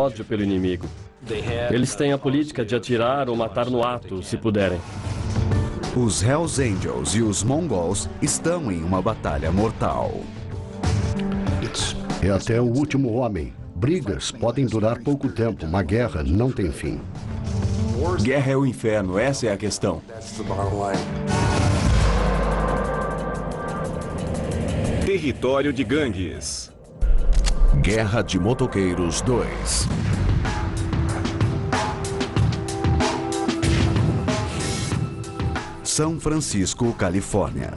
ódio pelo inimigo. Eles têm a política de atirar ou matar no ato, se puderem. Os Hells Angels e os Mongols estão em uma batalha mortal. É até o último homem. Brigas podem durar pouco tempo, uma guerra não tem fim. Guerra é o inferno, essa é a questão. Território de gangues. Guerra de Motoqueiros 2. São Francisco, Califórnia.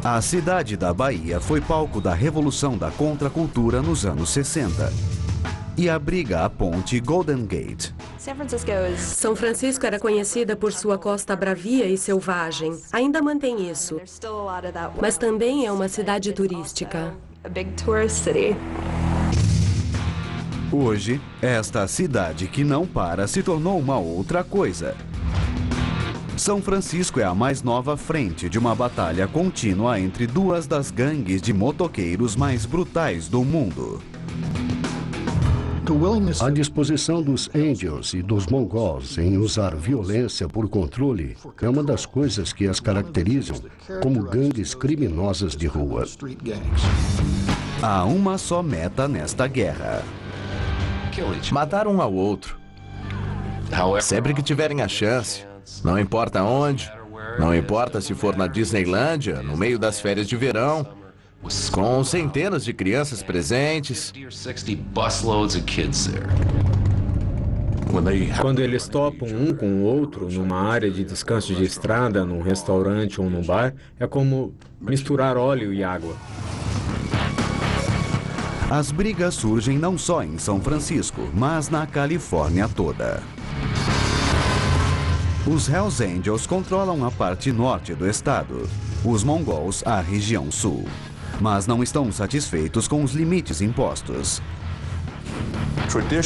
A cidade da Bahia foi palco da revolução da contracultura nos anos 60 e abriga a ponte Golden Gate. São Francisco era conhecida por sua costa bravia e selvagem. Ainda mantém isso. Mas também é uma cidade turística. Hoje, esta cidade que não para se tornou uma outra coisa. São Francisco é a mais nova frente de uma batalha contínua entre duas das gangues de motoqueiros mais brutais do mundo. A disposição dos Angels e dos Mongols em usar violência por controle é uma das coisas que as caracterizam como gangues criminosas de rua. Há uma só meta nesta guerra: matar um ao outro. Sempre que tiverem a chance. Não importa onde, não importa se for na Disneylândia, no meio das férias de verão, com centenas de crianças presentes. Quando eles topam um com o outro numa área de descanso de estrada, num restaurante ou num bar, é como misturar óleo e água. As brigas surgem não só em São Francisco, mas na Califórnia toda. Os Hells Angels controlam a parte norte do estado, os Mongols a região sul, mas não estão satisfeitos com os limites impostos.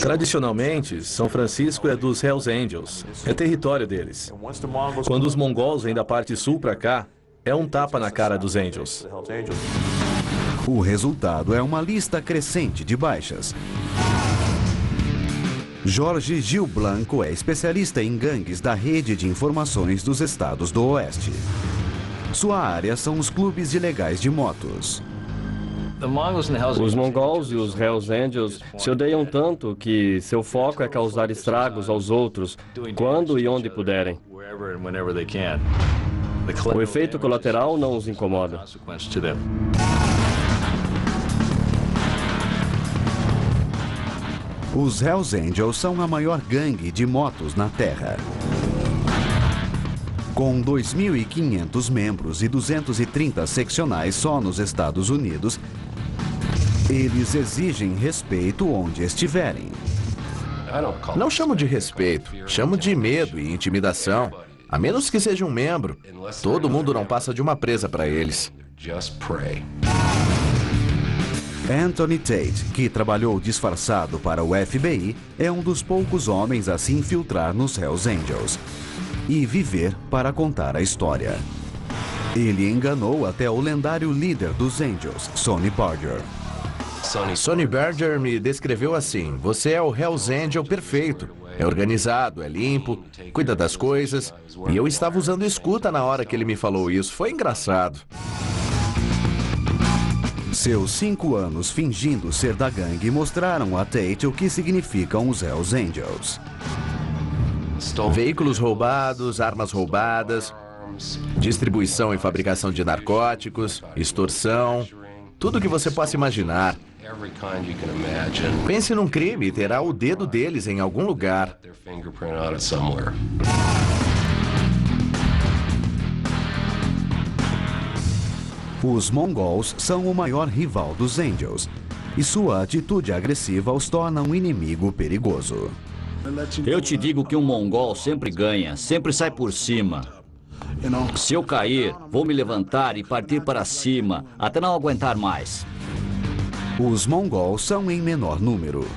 Tradicionalmente, São Francisco é dos Hells Angels, é território deles. Quando os Mongols vêm da parte sul para cá, é um tapa na cara dos Angels. O resultado é uma lista crescente de baixas. Jorge Gil Blanco é especialista em gangues da Rede de Informações dos Estados do Oeste. Sua área são os clubes ilegais de motos. Os Mongols e os Hells Angels se odeiam tanto que seu foco é causar estragos aos outros, quando e onde puderem. O efeito colateral não os incomoda. Os Hells Angels são a maior gangue de motos na Terra. Com 2.500 membros e 230 seccionais só nos Estados Unidos, eles exigem respeito onde estiverem. Não chamo de respeito, chamo de medo e intimidação. A menos que seja um membro, todo mundo não passa de uma presa para eles. Anthony Tate, que trabalhou disfarçado para o FBI, é um dos poucos homens a se infiltrar nos Hells Angels e viver para contar a história. Ele enganou até o lendário líder dos Angels, Sonny Barger. Sonny Barger me descreveu assim: você é o Hells Angel perfeito. É organizado, é limpo, cuida das coisas. E eu estava usando escuta na hora que ele me falou isso. Foi engraçado. Seus 5 anos fingindo ser da gangue mostraram a Tate o que significam os Hells Angels. Veículos roubados, armas roubadas, distribuição e fabricação de narcóticos, extorsão, tudo que você possa imaginar. Pense num crime e terá o dedo deles em algum lugar. Os Mongols são o maior rival dos Angels, e sua atitude agressiva os torna um inimigo perigoso. Eu te digo que um mongol sempre ganha, sempre sai por cima. Se eu cair, vou me levantar e partir para cima, até não aguentar mais. Os Mongols são em menor número.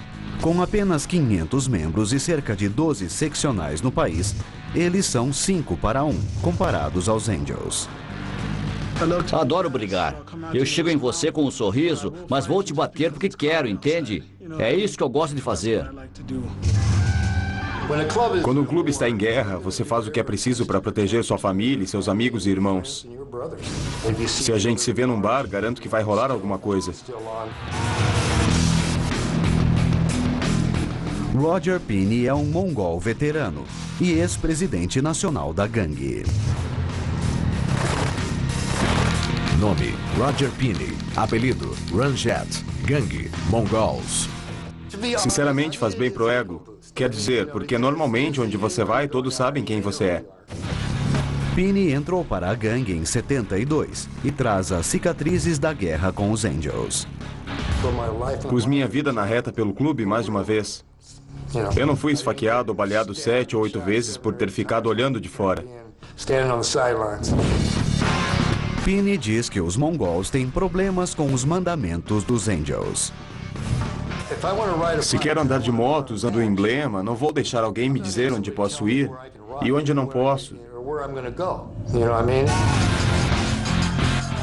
Com apenas 500 membros e cerca de 12 seccionais no país, eles são 5 para 1, comparados aos Angels. Adoro brigar. Eu chego em você com um sorriso, mas vou te bater porque quero, entende? É isso que eu gosto de fazer. Quando o clube está em guerra, você faz o que é preciso para proteger sua família, seus amigos e irmãos. Se a gente se vê num bar, garanto que vai rolar alguma coisa. Roger Pinney é um mongol veterano e ex-presidente nacional da gangue. Nome: Roger Pinney. Apelido: Ranjet. Gangue: Mongols. Sinceramente, faz bem pro ego. Quer dizer, porque normalmente onde você vai, todos sabem quem você é. Pinney entrou para a gangue em 72 e traz as cicatrizes da guerra com os Angels. Pus minha vida na reta pelo clube mais de uma vez. Eu não fui esfaqueado ou baleado 7 ou 8 vezes por ter ficado olhando de fora. Pinney diz que os mongols têm problemas com os mandamentos dos Angels. Se quero andar de moto usando o emblema, não vou deixar alguém me dizer onde posso ir e onde não posso.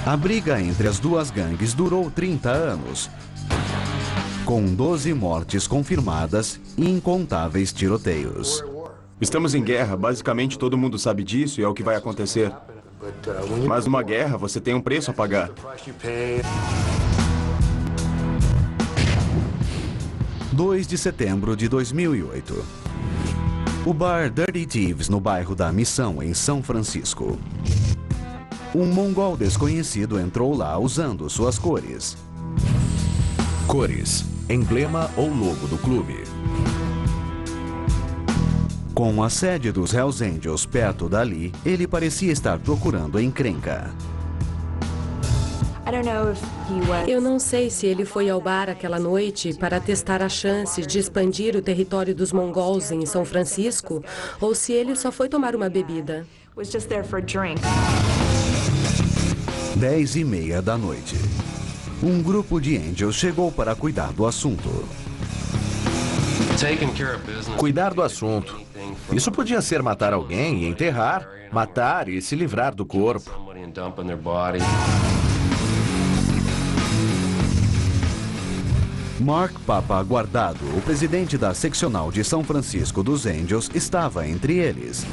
A briga entre as duas gangues durou 30 anos, com 12 mortes confirmadas e incontáveis tiroteios. Estamos em guerra, basicamente todo mundo sabe disso e é o que vai acontecer. Mas numa guerra você tem um preço a pagar. 2 de setembro de 2008. O bar Dirty Thieves, no bairro da Missão, em São Francisco. Um mongol desconhecido entrou lá usando suas cores. Cores: emblema ou logo do clube. Com a sede dos Hells Angels perto dali, ele parecia estar procurando encrenca. Eu não sei se ele foi ao bar aquela noite para testar a chance de expandir o território dos mongols em São Francisco ou se ele só foi tomar uma bebida. 10h30 da noite. Um grupo de Angels chegou para cuidar do assunto. Cuidar do assunto. Isso podia ser matar alguém e enterrar, matar e se livrar do corpo. Mark Papa Guardado, o presidente da seccional de São Francisco dos Angels, estava entre eles.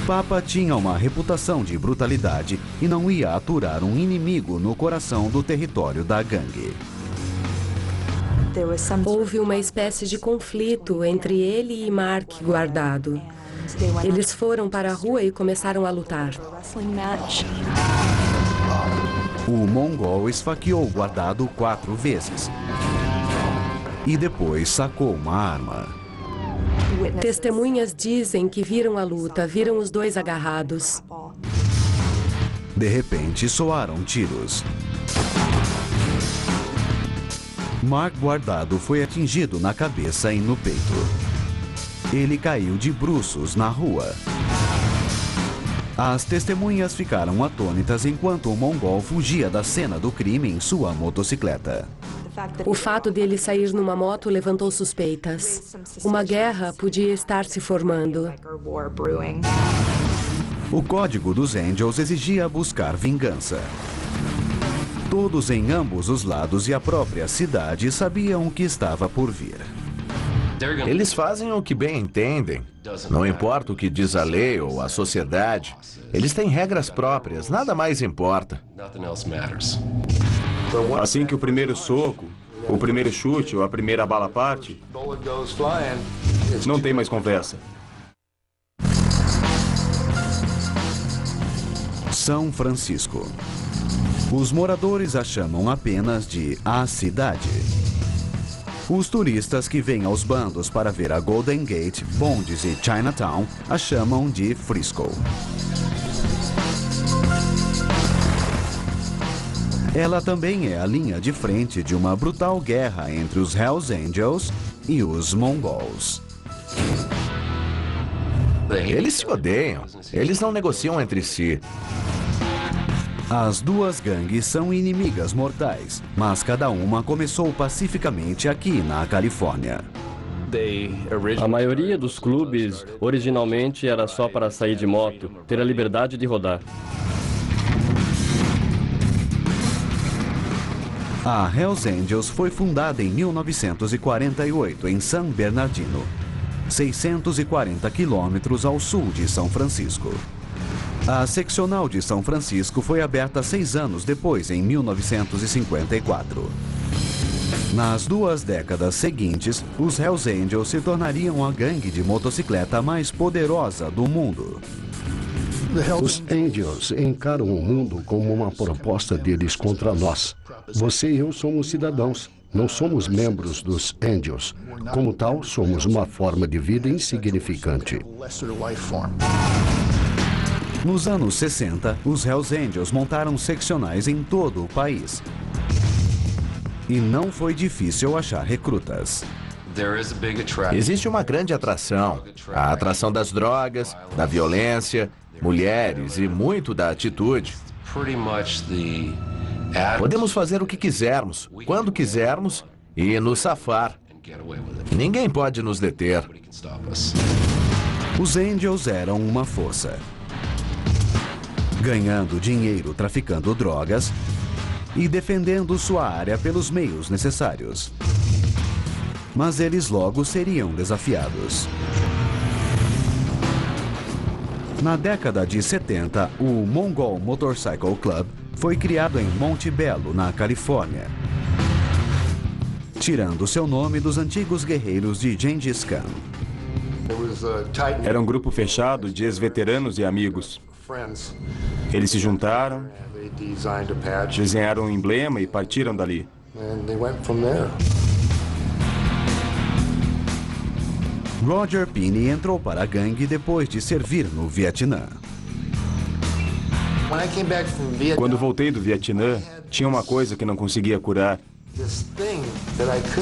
Papa tinha uma reputação de brutalidade e não ia aturar um inimigo no coração do território da gangue. Houve uma espécie de conflito entre ele e Mark Guardado. Eles foram para a rua e começaram a lutar. O mongol esfaqueou Guardado 4 vezes. E depois sacou uma arma. Testemunhas dizem que viram a luta, viram os dois agarrados. De repente, soaram tiros. Mark Guardado foi atingido na cabeça e no peito. Ele caiu de bruços na rua. As testemunhas ficaram atônitas enquanto o mongol fugia da cena do crime em sua motocicleta. O fato dele sair numa moto levantou suspeitas. Uma guerra podia estar se formando. O código dos Angels exigia buscar vingança. Todos em ambos os lados e a própria cidade sabiam o que estava por vir. Eles fazem o que bem entendem. Não importa o que diz a lei ou a sociedade. Eles têm regras próprias, nada mais importa. Assim que o primeiro soco, o primeiro chute ou a primeira bala parte, não tem mais conversa. São Francisco. Os moradores a chamam apenas de a cidade. Os turistas que vêm aos bandos para ver a Golden Gate, Bondes e Chinatown a chamam de Frisco. Ela também é a linha de frente de uma brutal guerra entre os Hells Angels e os Mongols. Eles se odeiam. Eles não negociam entre si. As duas gangues são inimigas mortais, mas cada uma começou pacificamente aqui na Califórnia. A maioria dos clubes originalmente era só para sair de moto, ter a liberdade de rodar. A Hells Angels foi fundada em 1948 em San Bernardino, 640 quilômetros ao sul de São Francisco. A seccional de São Francisco foi aberta 6 anos depois, em 1954. Nas 2 décadas seguintes, os Hells Angels se tornariam a gangue de motocicleta mais poderosa do mundo. Os Angels encaram o mundo como uma proposta deles contra nós. Você e eu somos cidadãos, não somos membros dos Angels. Como tal, somos uma forma de vida insignificante. Nos anos 60, os Hells Angels montaram seccionais em todo o país. E não foi difícil achar recrutas. Existe uma grande atração. A atração das drogas, da violência, mulheres e muito da atitude. Podemos fazer o que quisermos, quando quisermos e nos safar. Ninguém pode nos deter. Os Angels eram uma força, ganhando dinheiro traficando drogas e defendendo sua área pelos meios necessários. Mas eles logo seriam desafiados. Na década de 70, o Mongol Motorcycle Club foi criado em Montebello, na Califórnia, tirando seu nome dos antigos guerreiros de Gengis Khan. Era um grupo fechado de ex-veteranos e amigos. Eles se juntaram, desenharam um emblema e partiram dali. Roger Pinney entrou para a gangue depois de servir no Vietnã. Quando voltei do Vietnã, tinha uma coisa que não conseguia curar.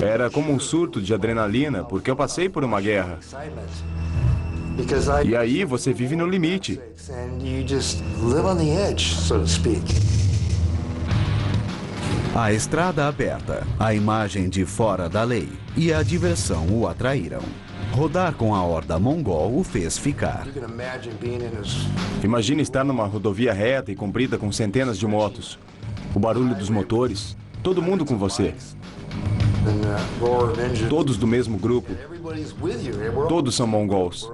Era como um surto de adrenalina, porque eu passei por uma guerra. E aí você vive no limite. A estrada aberta, a imagem de fora da lei e a diversão o atraíram. Rodar com a horda mongol o fez ficar. Imagine estar numa rodovia reta e comprida com centenas de motos. O barulho dos motores, todo mundo com você. Todos do mesmo grupo. Todos são mongols.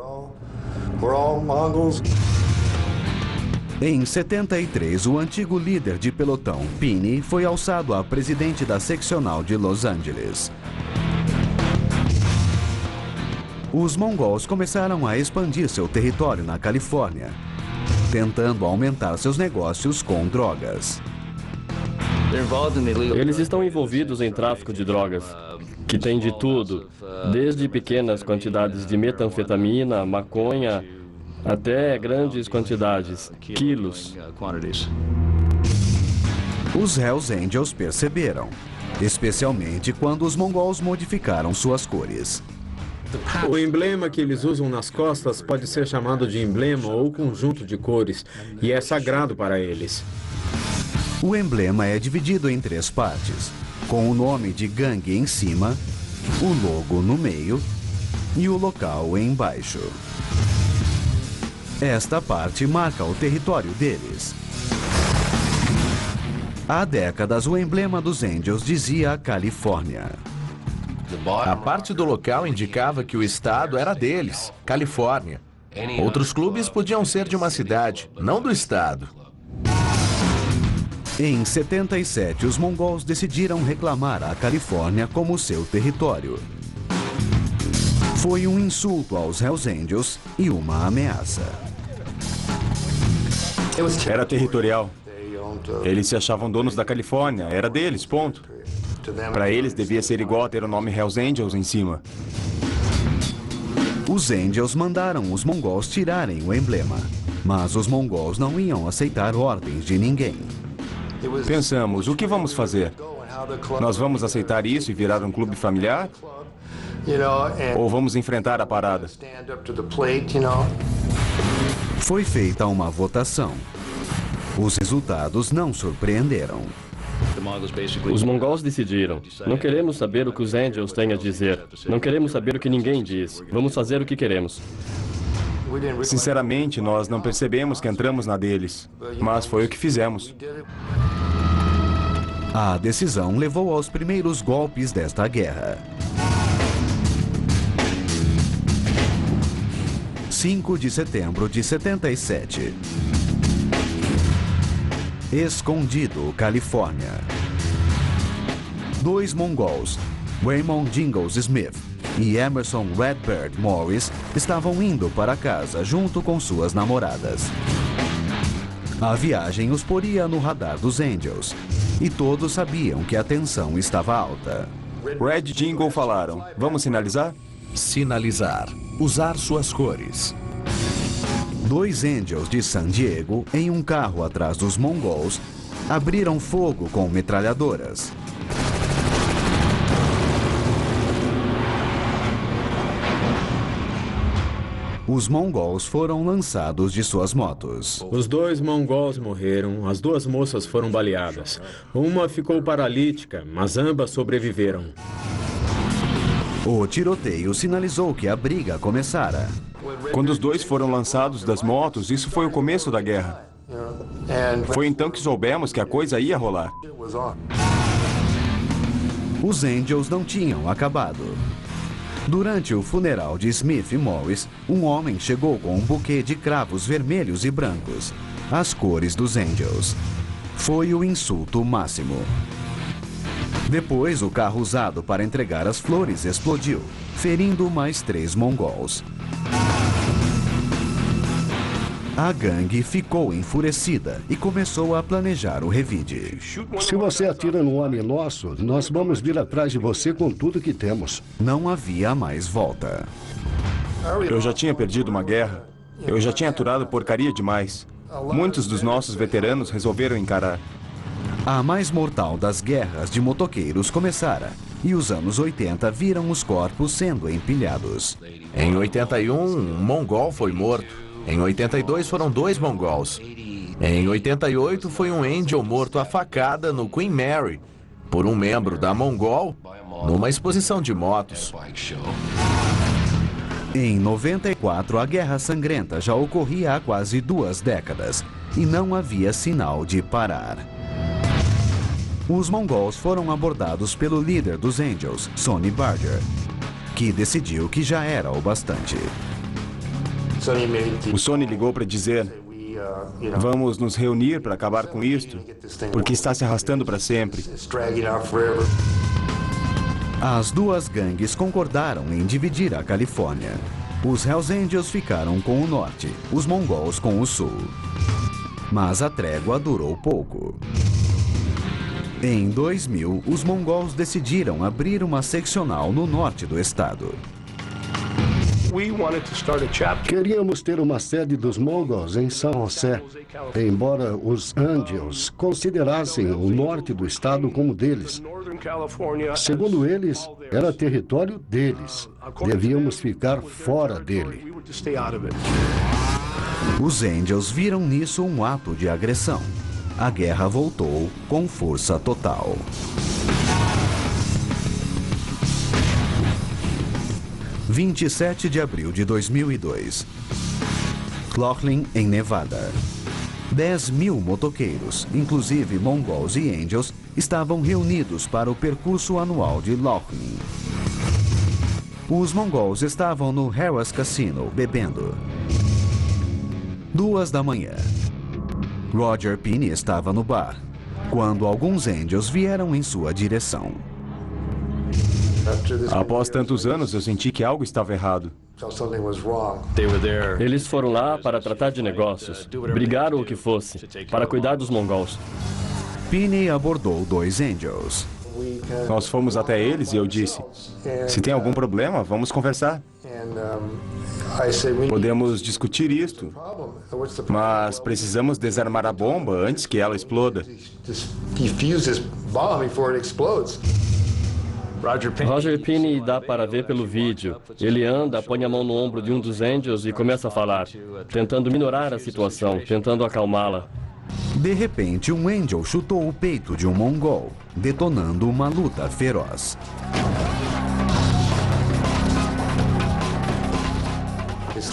Em 73, o antigo líder de pelotão, Pinney, foi alçado a presidente da seccional de Los Angeles. Os mongols começaram a expandir seu território na Califórnia, tentando aumentar seus negócios com drogas. Eles estão envolvidos em tráfico de drogas, que tem de tudo, desde pequenas quantidades de metanfetamina, maconha, até grandes quantidades, quilos. Os Hells Angels perceberam, especialmente quando os mongols modificaram suas cores. O emblema que eles usam nas costas pode ser chamado de emblema ou conjunto de cores, e é sagrado para eles. O emblema é dividido em 3 partes, com o nome de gangue em cima, o logo no meio e o local embaixo. Esta parte marca o território deles. Há décadas, o emblema dos Angels dizia Califórnia. A parte do local indicava que o estado era deles, Califórnia. Outros clubes podiam ser de uma cidade, não do estado. Em 77, os mongols decidiram reclamar a Califórnia como seu território. Foi um insulto aos Hells Angels e uma ameaça. Era territorial. Eles se achavam donos da Califórnia, era deles, ponto. Para eles devia ser igual a ter o nome Hells Angels em cima. Os Angels mandaram os mongols tirarem o emblema, mas os mongols não iam aceitar ordens de ninguém. Pensamos, o que vamos fazer? Nós vamos aceitar isso e virar um clube familiar? Ou vamos enfrentar a parada? Foi feita uma votação. Os resultados não surpreenderam. Os mongols decidiram. Não queremos saber o que os Angels têm a dizer. Não queremos saber o que ninguém diz. Vamos fazer o que queremos. Sinceramente, nós não percebemos que entramos na deles. Mas foi o que fizemos. A decisão levou aos primeiros golpes desta guerra. 5 de setembro de 77. Escondido, Califórnia. 2 mongols, Raymond Jingles Smith e Emerson Redbird Morris, estavam indo para casa junto com suas namoradas. A viagem os poria no radar dos Angels, e todos sabiam que a tensão estava alta. Red e Jingle falaram: vamos sinalizar? Sinalizar. Usar suas cores. 2 Angels de San Diego, em um carro atrás dos mongols, abriram fogo com metralhadoras. Os mongols foram lançados de suas motos. Os 2 mongols morreram, as 2 moças foram baleadas. Uma ficou paralítica, mas ambas sobreviveram. O tiroteio sinalizou que a briga começara. Quando os 2 foram lançados das motos, isso foi o começo da guerra. Foi então que soubemos que a coisa ia rolar. Os Angels não tinham acabado. Durante o funeral de Smith e Morris, um homem chegou com um buquê de cravos vermelhos e brancos, as cores dos Angels. Foi o insulto máximo. Depois, o carro usado para entregar as flores explodiu, ferindo mais 3 mongols. A gangue ficou enfurecida e começou a planejar o revide. Se você atira no homem nosso, nós vamos vir atrás de você com tudo que temos. Não havia mais volta. Eu já tinha perdido uma guerra. Eu já tinha aturado porcaria demais. Muitos dos nossos veteranos resolveram encarar. A mais mortal das guerras de motoqueiros começara, e os anos 80 viram os corpos sendo empilhados. Em 81, um mongol foi morto. Em 82 foram 2 mongols. Em 88 foi um Angel morto à facada no Queen Mary por um membro da Mongol numa exposição de motos. Em 94, a Guerra Sangrenta já ocorria há quase 2 décadas e não havia sinal de parar. Os mongols foram abordados pelo líder dos Angels, Sonny Barger, que decidiu que já era o bastante. O Sonny ligou para dizer: vamos nos reunir para acabar com isto, porque está se arrastando para sempre. As 2 gangues concordaram em dividir a Califórnia. Os Hells Angels ficaram com o norte, os mongols com o sul. Mas a trégua durou pouco. Em 2000, os mongols decidiram abrir uma seccional no norte do estado. Queríamos ter uma sede dos mongols em São José, embora os Angels considerassem o norte do estado como deles. Segundo eles, era território deles. Devíamos ficar fora dele. Os Angels viram nisso um ato de agressão. A guerra voltou com força total. 27 de abril de 2002. Laughlin, em Nevada. 10.000 motoqueiros, inclusive mongols e angels, estavam reunidos para o percurso anual de Laughlin. Os mongols estavam no Harrah's Casino bebendo. 2 da manhã. Roger Pinney estava no bar, quando alguns angels vieram em sua direção. Após tantos anos, eu senti que algo estava errado. Eles foram lá para tratar de negócios, brigaram o que fosse, para cuidar dos mongols. Pinney abordou 2 angels. Nós fomos até eles e eu disse: se tem algum problema, vamos conversar. Podemos discutir isto, mas precisamos desarmar a bomba antes que ela exploda. Roger Pinney dá para ver pelo vídeo. Ele anda, põe a mão no ombro de um dos Angels e começa a falar, tentando minorar a situação, tentando acalmá-la. De repente, um Angel chutou o peito de um mongol, detonando uma luta feroz.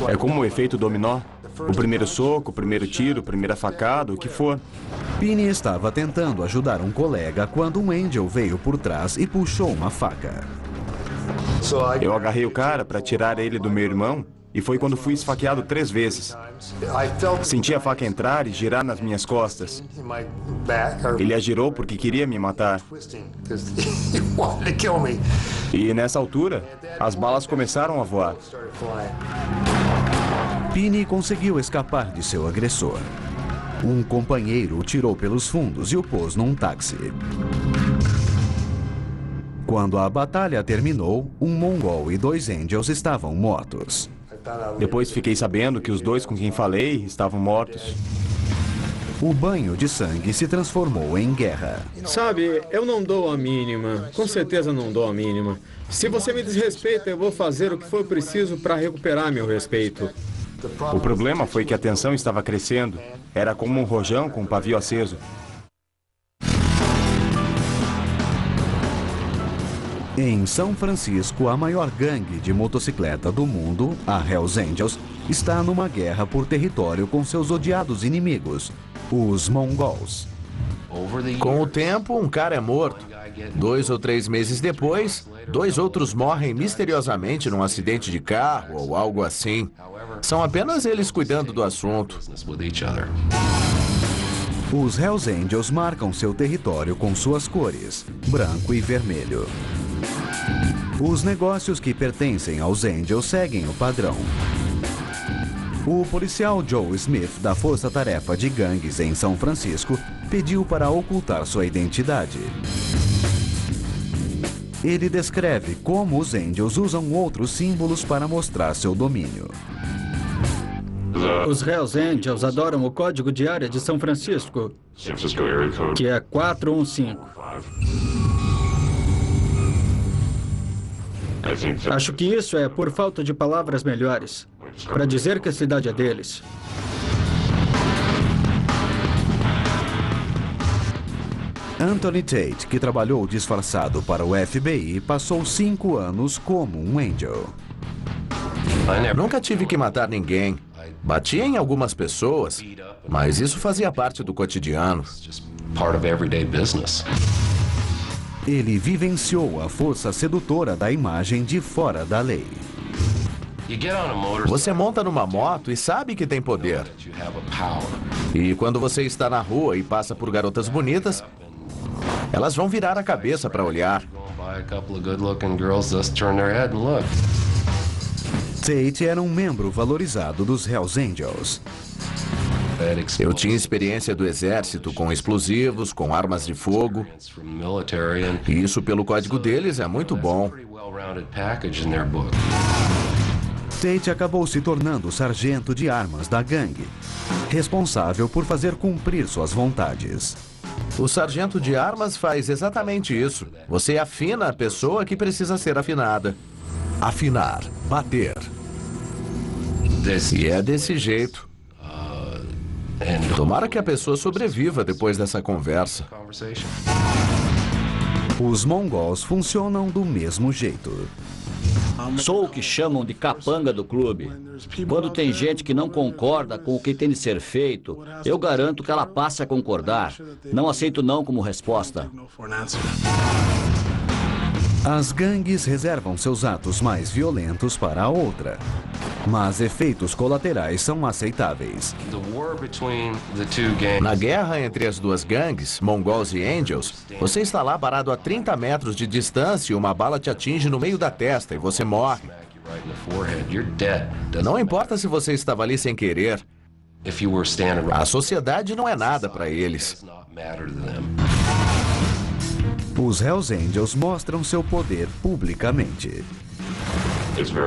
É como o efeito dominó. O primeiro soco, o primeiro tiro, a primeira facada, o que for. Penny estava tentando ajudar um colega quando um Angel veio por trás e puxou uma faca. Eu agarrei o cara para tirar ele do meu irmão e foi quando fui esfaqueado 3 vezes. Senti a faca entrar e girar nas minhas costas. Ele a girou porque queria me matar. E nessa altura, as balas começaram a voar. Penny conseguiu escapar de seu agressor. Um companheiro o tirou pelos fundos e o pôs num táxi. Quando a batalha terminou, um mongol e 2 Angels estavam mortos. Depois fiquei sabendo que os 2 com quem falei estavam mortos. O banho de sangue se transformou em guerra. Sabe, eu não dou a mínima. Com certeza não dou a mínima. Se você me desrespeita, eu vou fazer o que for preciso para recuperar meu respeito. O problema foi que a tensão estava crescendo. Era como um rojão com um pavio aceso. Em São Francisco, a maior gangue de motocicleta do mundo, a Hells Angels, está numa guerra por território com seus odiados inimigos, os mongols. Com o tempo, um cara é morto. 2 ou 3 meses depois, 2 outros morrem misteriosamente num acidente de carro ou algo assim. São apenas eles cuidando do assunto. Os Hells Angels marcam seu território com suas cores, branco e vermelho. Os negócios que pertencem aos Angels seguem o padrão. O policial Joe Smith, da Força Tarefa de Gangues em São Francisco, pediu para ocultar sua identidade. Ele descreve como os Angels usam outros símbolos para mostrar seu domínio. Os Hells Angels adoram o código de área de São Francisco, que é 415. Acho que isso é por falta de palavras melhores para dizer que a cidade é deles. Anthony Tate, que trabalhou disfarçado para o FBI, passou 5 anos como um Angel. Nunca tive que matar ninguém. Bati em algumas pessoas, mas isso fazia parte do cotidiano. Ele vivenciou a força sedutora da imagem de fora da lei. Você monta numa moto e sabe que tem poder. E quando você está na rua e passa por garotas bonitas, elas vão virar a cabeça para olhar. Tate era um membro valorizado dos Hells Angels. Eu tinha experiência do exército com explosivos, com armas de fogo. E isso, pelo código deles, é muito bom. Tate acabou se tornando sargento de armas da gangue, responsável por fazer cumprir suas vontades. O sargento de armas faz exatamente isso. Você afina a pessoa que precisa ser afinada. Afinar, bater. E é desse jeito. Tomara que a pessoa sobreviva depois dessa conversa. Os mongols funcionam do mesmo jeito. Sou o que chamam de capanga do clube. Quando tem gente que não concorda com o que tem de ser feito, eu garanto que ela passe a concordar. Não aceito não como resposta. As gangues reservam seus atos mais violentos para a outra, mas efeitos colaterais são aceitáveis. Na guerra entre as duas gangues, mongols e angels, você está lá parado a 30 metros de distância e uma bala te atinge no meio da testa e você morre. Não importa se você estava ali sem querer. A sociedade não é nada para eles. Os Hells Angels mostram seu poder publicamente.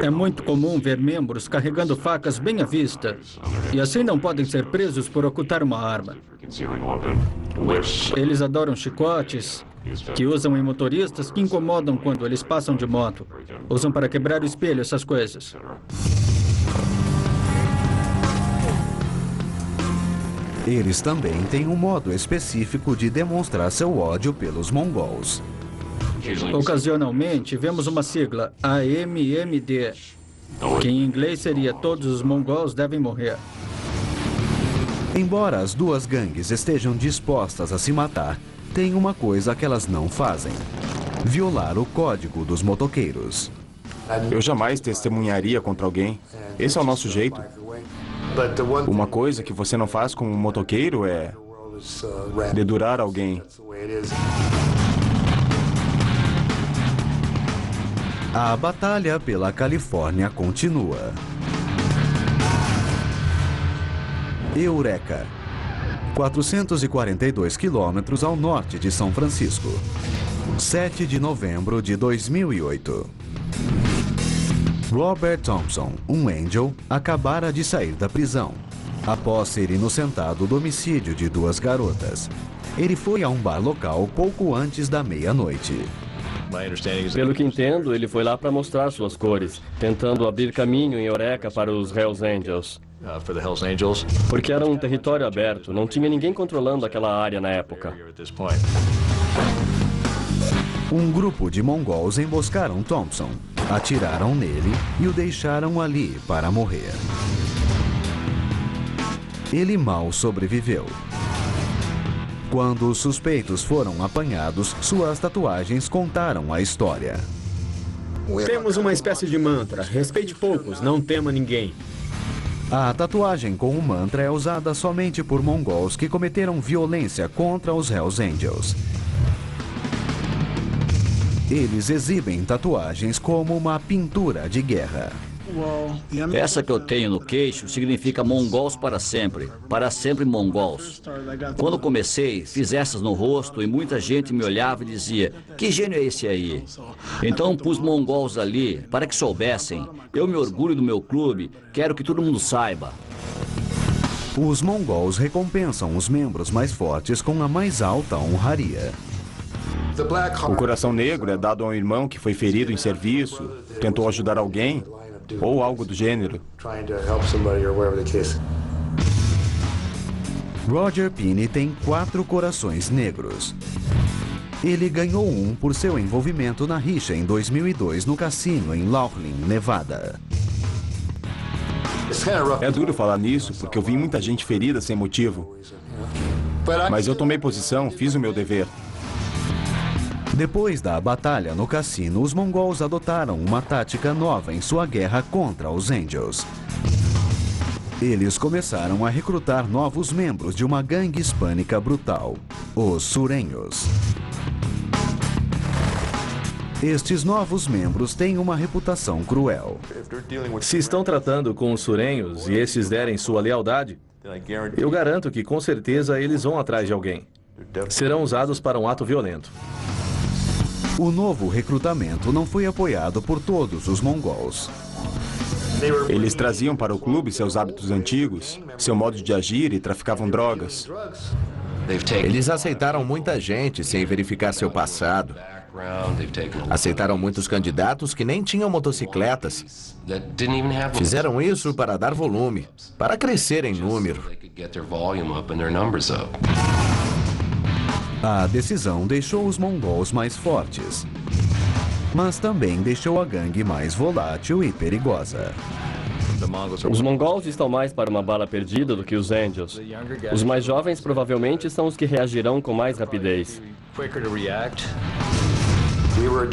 É muito comum ver membros carregando facas bem à vista, e assim não podem ser presos por ocultar uma arma. Eles adoram chicotes, que usam em motoristas que incomodam quando eles passam de moto. Usam para quebrar o espelho, essas coisas. Eles também têm um modo específico de demonstrar seu ódio pelos mongols. Ocasionalmente, vemos uma sigla, AMMD, que em inglês seria Todos os mongols devem morrer. Embora as duas gangues estejam dispostas a se matar, tem uma coisa que elas não fazem: violar o código dos motoqueiros. Eu jamais testemunharia contra alguém. Esse é o nosso jeito. Uma coisa que você não faz com um motoqueiro é dedurar alguém. A batalha pela Califórnia continua. Eureka, 442 quilômetros ao norte de São Francisco, 7 de novembro de 2008. Robert Thompson, um Angel, acabara de sair da prisão, após ser inocentado do homicídio de duas garotas. Ele foi a um bar local pouco antes da meia-noite. Pelo que entendo, ele foi lá para mostrar suas cores, tentando abrir caminho em Eureka para os Hells Angels. Porque era um território aberto, não tinha ninguém controlando aquela área na época. Um grupo de mongols emboscaram Thompson, atiraram nele e o deixaram ali para morrer. Ele mal sobreviveu. Quando os suspeitos foram apanhados, suas tatuagens contaram a história. Temos uma espécie de mantra: respeite poucos, não tema ninguém. A tatuagem com o mantra é usada somente por mongols que cometeram violência contra os Hells Angels. Eles exibem tatuagens como uma pintura de guerra. Essa que eu tenho no queixo significa mongols para sempre mongols. Quando comecei, fiz essas no rosto e muita gente me olhava e dizia: que gênio é esse aí? Então pus mongols ali para que soubessem. Eu me orgulho do meu clube, quero que todo mundo saiba. Os mongols recompensam os membros mais fortes com a mais alta honraria. O coração negro é dado a um irmão que foi ferido em serviço, tentou ajudar alguém, ou algo do gênero. Roger Pinney tem 4 corações negros. Ele ganhou um por seu envolvimento na rixa em 2002 no cassino em Laughlin, Nevada. É duro falar nisso, porque eu vi muita gente ferida sem motivo. Mas eu tomei posição, fiz o meu dever. Depois da batalha no cassino, os mongols adotaram uma tática nova em sua guerra contra os Angels. Eles começaram a recrutar novos membros de uma gangue hispânica brutal, os Sureños. Estes novos membros têm uma reputação cruel. Se estão tratando com os surenhos e esses derem sua lealdade, eu garanto que com certeza eles vão atrás de alguém. Serão usados para um ato violento. O novo recrutamento não foi apoiado por todos os mongols. Eles traziam para o clube seus hábitos antigos, seu modo de agir e traficavam drogas. Eles aceitaram muita gente sem verificar seu passado. Aceitaram muitos candidatos que nem tinham motocicletas. Fizeram isso para dar volume, para crescer em número. A decisão deixou os mongols mais fortes, mas também deixou a gangue mais volátil e perigosa. Os mongols estão mais para uma bala perdida do que os Angels. Os mais jovens provavelmente são os que reagirão com mais rapidez.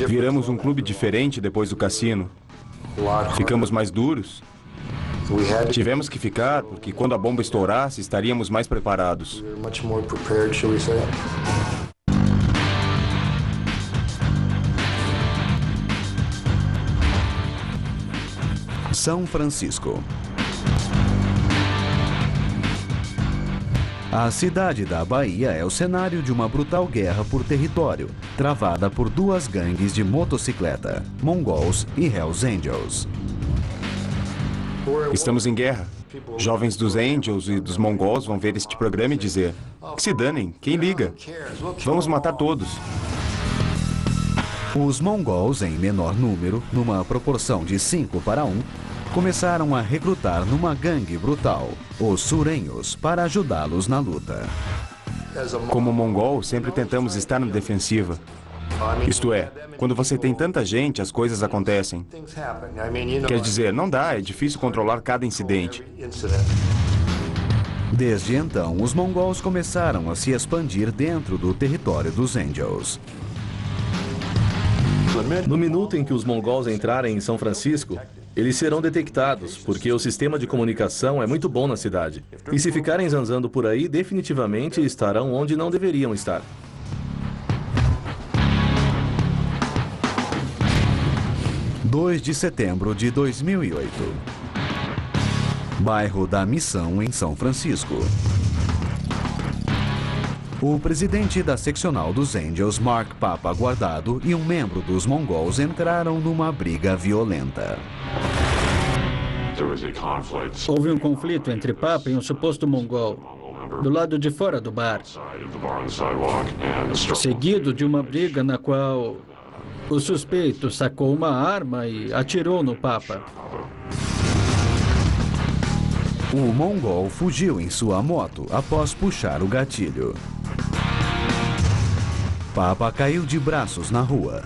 Viramos um clube diferente depois do cassino. Ficamos mais duros. Tivemos que ficar porque quando a bomba estourasse, estaríamos mais preparados. São Francisco. A cidade da Bahia é o cenário de uma brutal guerra por território, travada por duas gangues de motocicleta, mongols e Hells Angels. Estamos em guerra. Jovens dos Angels e dos mongols vão ver este programa e dizer: que se danem, quem liga? Vamos matar todos. Os mongols, em menor número, numa proporção de 5 para 1, começaram a recrutar numa gangue brutal, os Sureños, para ajudá-los na luta. Como mongol, sempre tentamos estar na defensiva. Isto é, quando você tem tanta gente, as coisas acontecem. Quer dizer, não dá, é difícil controlar cada incidente. Desde então, os mongols começaram a se expandir dentro do território dos Angels. No minuto em que os mongols entrarem em São Francisco, eles serão detectados, porque o sistema de comunicação é muito bom na cidade. E se ficarem zanzando por aí, definitivamente estarão onde não deveriam estar. 2 de setembro de 2008. Bairro da Missão, em São Francisco. O presidente da seccional dos Angels, Mark Papa Guardado, e um membro dos mongols entraram numa briga violenta. Houve um conflito entre Papa e um suposto mongol, do lado de fora do bar, seguido de uma briga na qual o suspeito sacou uma arma e atirou no Papa. O mongol fugiu em sua moto após puxar o gatilho. Papa caiu de braços na rua.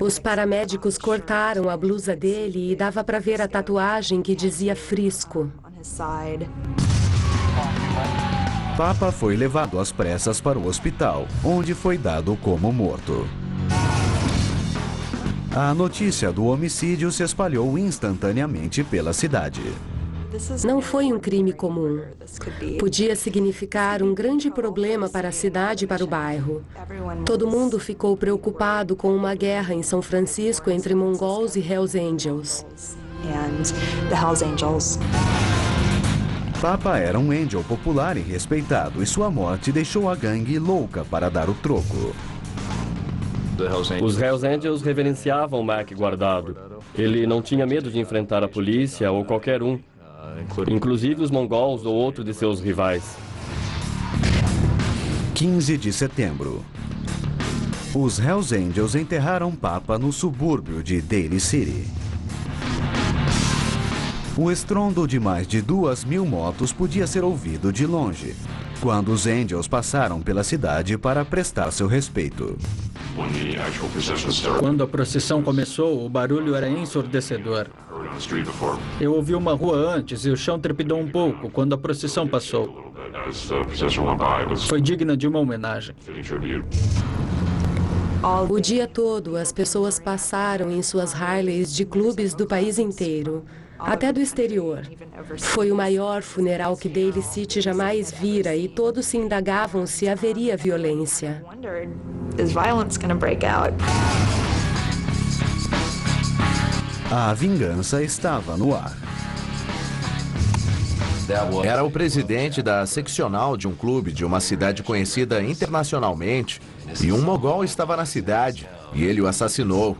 Os paramédicos cortaram a blusa dele e dava para ver a tatuagem que dizia Frisco. Papa foi levado às pressas para o hospital, onde foi dado como morto. A notícia do homicídio se espalhou instantaneamente pela cidade. Não foi um crime comum. Podia significar um grande problema para a cidade e para o bairro. Todo mundo ficou preocupado com uma guerra em São Francisco entre mongols e Hells Angels. Papa era um Angel popular e respeitado, e sua morte deixou a gangue louca para dar o troco. Os Hells Angels reverenciavam Mark Guardado. Ele não tinha medo de enfrentar a polícia ou qualquer um, inclusive os mongols ou outro de seus rivais. 15 de setembro. Os Hells Angels enterraram Papa no subúrbio de Daly City. O estrondo de mais de 2.000 motos podia ser ouvido de longe, quando os Angels passaram pela cidade para prestar seu respeito. Quando a procissão começou, o barulho era ensurdecedor. Eu ouvi uma rua antes e o chão trepidou um pouco quando a procissão passou. Foi digna de uma homenagem. O dia todo, as pessoas passaram em suas Harleys de clubes do país inteiro, até do exterior. Foi o maior funeral que Daly City jamais vira e todos se indagavam se haveria violência. A vingança estava no ar. Era o presidente da seccional de um clube de uma cidade conhecida internacionalmente, e um mogol estava na cidade, e ele o assassinou.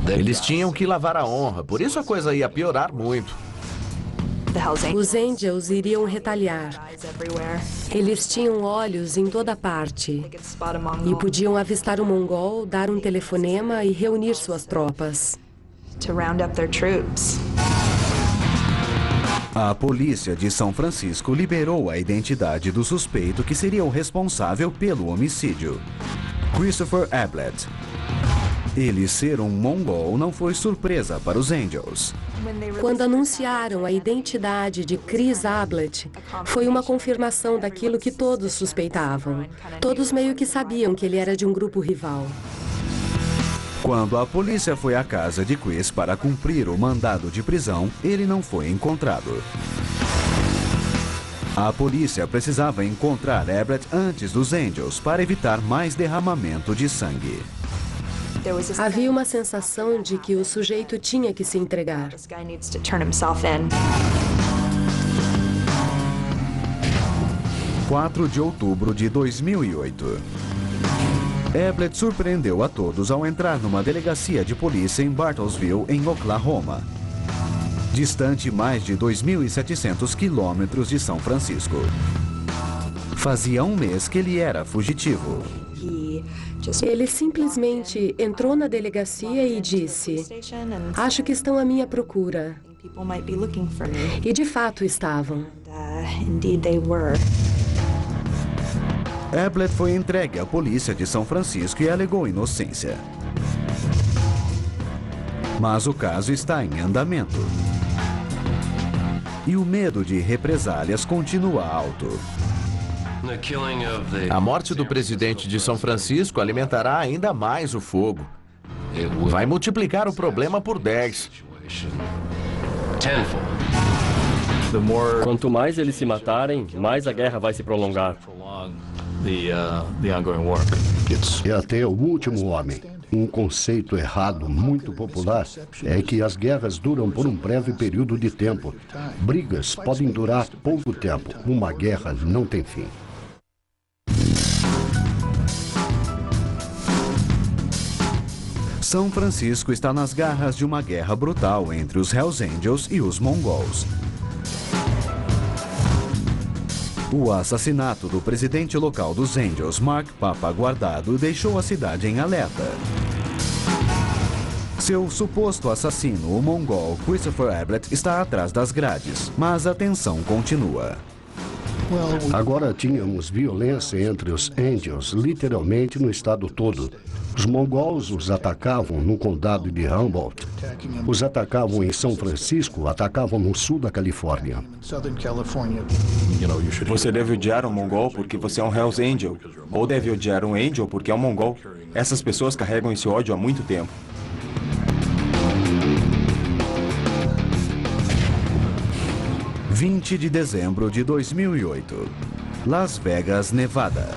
Eles tinham que lavar a honra, por isso a coisa ia piorar muito. Os Angels iriam retaliar. Eles tinham olhos em toda parte e podiam avistar um mongol, dar um telefonema e reunir suas tropas. A polícia de São Francisco liberou a identidade do suspeito que seria o responsável pelo homicídio, Christopher Ablett. Ele ser um mongol não foi surpresa para os Angels. Quando anunciaram a identidade de Chris Ablett, foi uma confirmação daquilo que todos suspeitavam. Todos meio que sabiam que ele era de um grupo rival. Quando a polícia foi à casa de Chris para cumprir o mandado de prisão, ele não foi encontrado. A polícia precisava encontrar Ablett antes dos Angels para evitar mais derramamento de sangue. Havia uma sensação de que o sujeito tinha que se entregar. 4 de outubro de 2008. Ablett surpreendeu a todos ao entrar numa delegacia de polícia em Bartlesville, em Oklahoma, distante mais de 2.700 quilômetros de São Francisco. Fazia um mês que ele era fugitivo. Ele simplesmente entrou na delegacia e disse: "Acho que estão à minha procura." E de fato estavam. Ablett foi entregue à polícia de São Francisco e alegou inocência. Mas o caso está em andamento. E o medo de represálias continua alto. A morte do presidente de São Francisco alimentará ainda mais o fogo. Vai multiplicar o problema por 10. Quanto mais eles se matarem, mais a guerra vai se prolongar. E até o último homem. Um conceito errado muito popular é que as guerras duram por um breve período de tempo. Brigas podem durar pouco tempo. Uma guerra não tem fim. São Francisco está nas garras de uma guerra brutal entre os Hells Angels e os Mongols. O assassinato do presidente local dos Angels, Mark Papa Guardado, deixou a cidade em alerta. Seu suposto assassino, o mongol Christopher Ablett, está atrás das grades, mas a tensão continua. Agora tínhamos violência entre os Angels, literalmente no estado todo. Os mongols os atacavam no condado de Humboldt. Os atacavam em São Francisco, atacavam no sul da Califórnia. Você deve odiar um mongol porque você é um Hells Angel. Ou deve odiar um Angel porque é um mongol. Essas pessoas carregam esse ódio há muito tempo. – 20 de dezembro de 2008. Las Vegas, Nevada.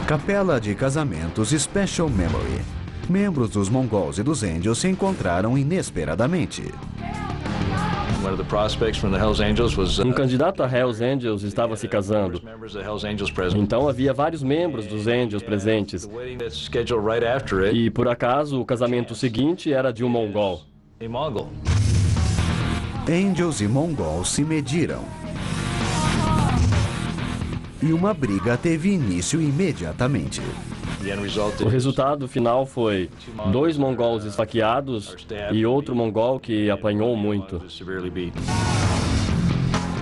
Capela de casamentos Special Memory. Membros dos Mongols e dos Angels se encontraram inesperadamente. Um candidato a Hells Angels estava se casando. Então havia vários membros dos Angels presentes. E por acaso o casamento seguinte era de um mongol. Angels e Mongols se mediram. E uma briga teve início imediatamente. O resultado final foi 2 mongols esfaqueados e outro mongol que apanhou muito.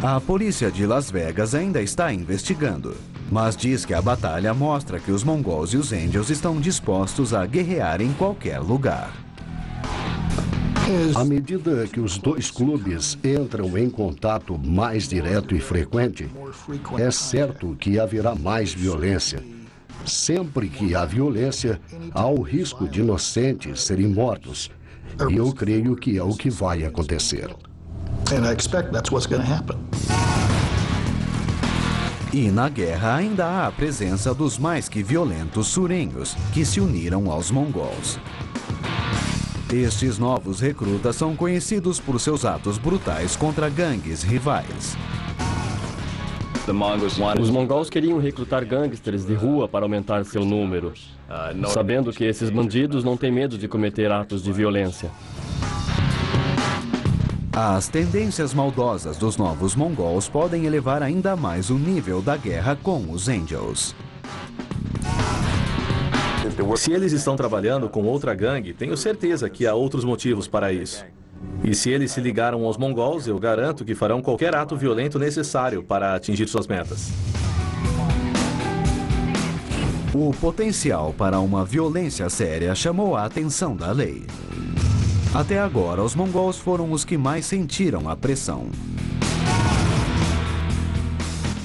A polícia de Las Vegas ainda está investigando, mas diz que a batalha mostra que os mongols e os Angels estão dispostos a guerrear em qualquer lugar. À medida que os dois clubes entram em contato mais direto e frequente, é certo que haverá mais violência. Sempre que há violência, há o risco de inocentes serem mortos. E eu creio que é o que vai acontecer. E na guerra ainda há a presença dos mais que violentos surenhos, que se uniram aos mongols. Estes novos recrutas são conhecidos por seus atos brutais contra gangues rivais. Os mongols queriam recrutar gangsters de rua para aumentar seu número, sabendo que esses bandidos não têm medo de cometer atos de violência. As tendências maldosas dos novos mongols podem elevar ainda mais o nível da guerra com os Angels. Se eles estão trabalhando com outra gangue, tenho certeza que há outros motivos para isso. E se eles se ligaram aos mongols, eu garanto que farão qualquer ato violento necessário para atingir suas metas. O potencial para uma violência séria chamou a atenção da lei. Até agora, os mongols foram os que mais sentiram a pressão.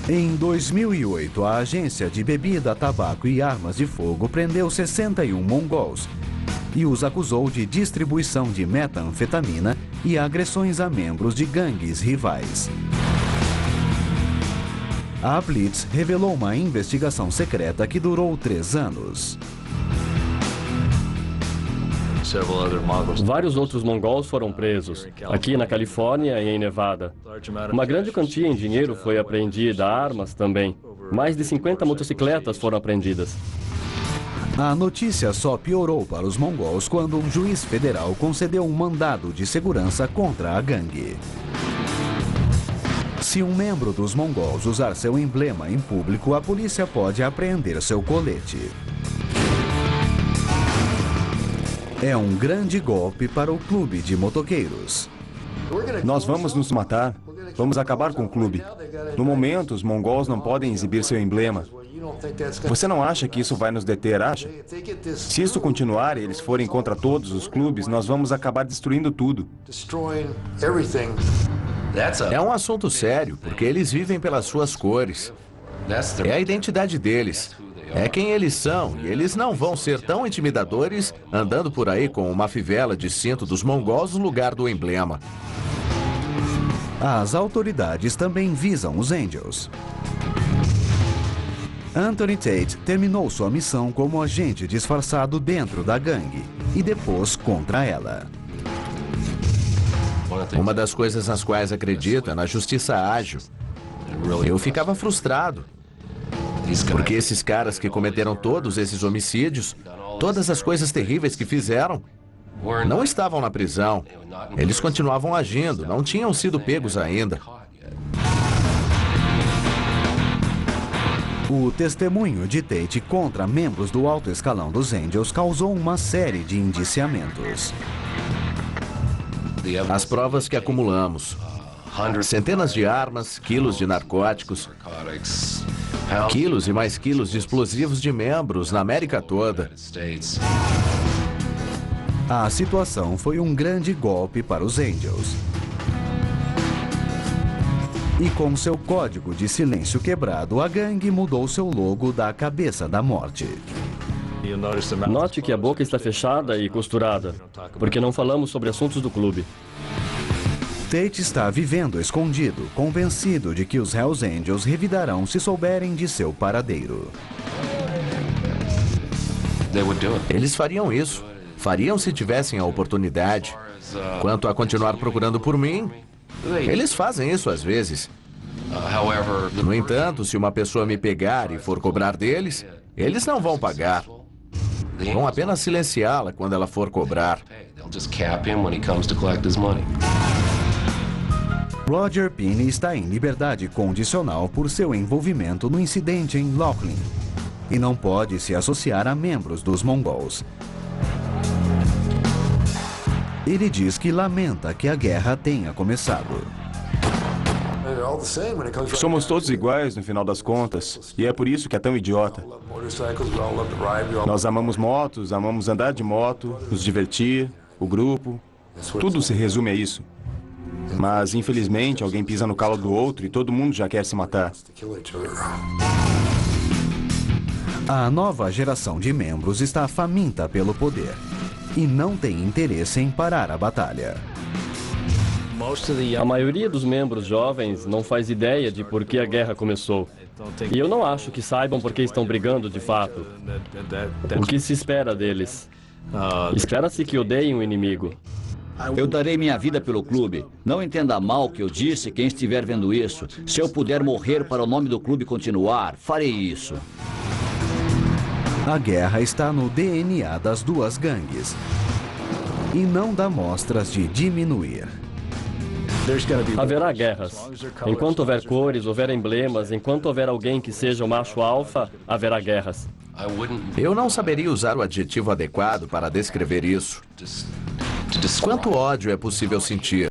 Em 2008, a Agência de Bebida, Tabaco e Armas de Fogo prendeu 61 mongols e os acusou de distribuição de metanfetamina e agressões a membros de gangues rivais. A Blitz revelou uma investigação secreta que durou 3 anos. Vários outros mongols foram presos, aqui na Califórnia e em Nevada. Uma grande quantia em dinheiro foi apreendida, armas também. Mais de 50 motocicletas foram apreendidas. A notícia só piorou para os mongols quando um juiz federal concedeu um mandado de segurança contra a gangue. Se um membro dos mongols usar seu emblema em público, a polícia pode apreender seu colete. É um grande golpe para o clube de motoqueiros. Nós vamos nos matar. Vamos acabar com o clube. No momento, os mongols não podem exibir seu emblema. Você não acha que isso vai nos deter, acha? Se isso continuar e eles forem contra todos os clubes, nós vamos acabar destruindo tudo. É um assunto sério, porque eles vivem pelas suas cores. É a identidade deles. É quem eles são, e eles não vão ser tão intimidadores andando por aí com uma fivela de cinto dos mongols no lugar do emblema. As autoridades também visam os Angels. Anthony Tate terminou sua missão como agente disfarçado dentro da gangue e depois contra ela. Uma das coisas nas quais acredito é na justiça ágil. Eu ficava frustrado, porque esses caras que cometeram todos esses homicídios, todas as coisas terríveis que fizeram, não estavam na prisão. Eles continuavam agindo, não tinham sido pegos ainda. O testemunho de Tate contra membros do alto escalão dos Angels causou uma série de indiciamentos. As provas que acumulamos. Centenas de armas, quilos de narcóticos, quilos e mais quilos de explosivos de membros na América toda. A situação foi um grande golpe para os Angels. E com seu código de silêncio quebrado, a gangue mudou seu logo da cabeça da morte. Note que a boca está fechada e costurada, porque não falamos sobre assuntos do clube. Tate está vivendo escondido, convencido de que os Hells Angels revidarão se souberem de seu paradeiro. Eles fariam isso. Fariam se tivessem a oportunidade. Quanto a continuar procurando por mim, eles fazem isso às vezes. No entanto, se uma pessoa me pegar e for cobrar deles, eles não vão pagar. Vão apenas silenciá-la quando ela for cobrar. Roger Pinney está em liberdade condicional por seu envolvimento no incidente em Laughlin e não pode se associar a membros dos mongols. Ele diz que lamenta que a guerra tenha começado. Somos todos iguais no final das contas, e é por isso que é tão idiota. Nós amamos motos, amamos andar de moto, nos divertir, o grupo. Tudo se resume a isso. Mas, infelizmente, alguém pisa no calo do outro e todo mundo já quer se matar. A nova geração de membros está faminta pelo poder e não tem interesse em parar a batalha. A maioria dos membros jovens não faz ideia de por que a guerra começou. E eu não acho que saibam por que estão brigando de fato. O que se espera deles? Espera-se que odeiem o inimigo. Eu darei minha vida pelo clube. Não entenda mal o que eu disse, quem estiver vendo isso. Se eu puder morrer para o nome do clube continuar, farei isso. A guerra está no DNA das duas gangues e não dá mostras de diminuir. Haverá guerras. Enquanto houver cores, houver emblemas, enquanto houver alguém que seja o macho alfa, haverá guerras. Eu não saberia usar o adjetivo adequado para descrever isso. Quanto ódio é possível sentir?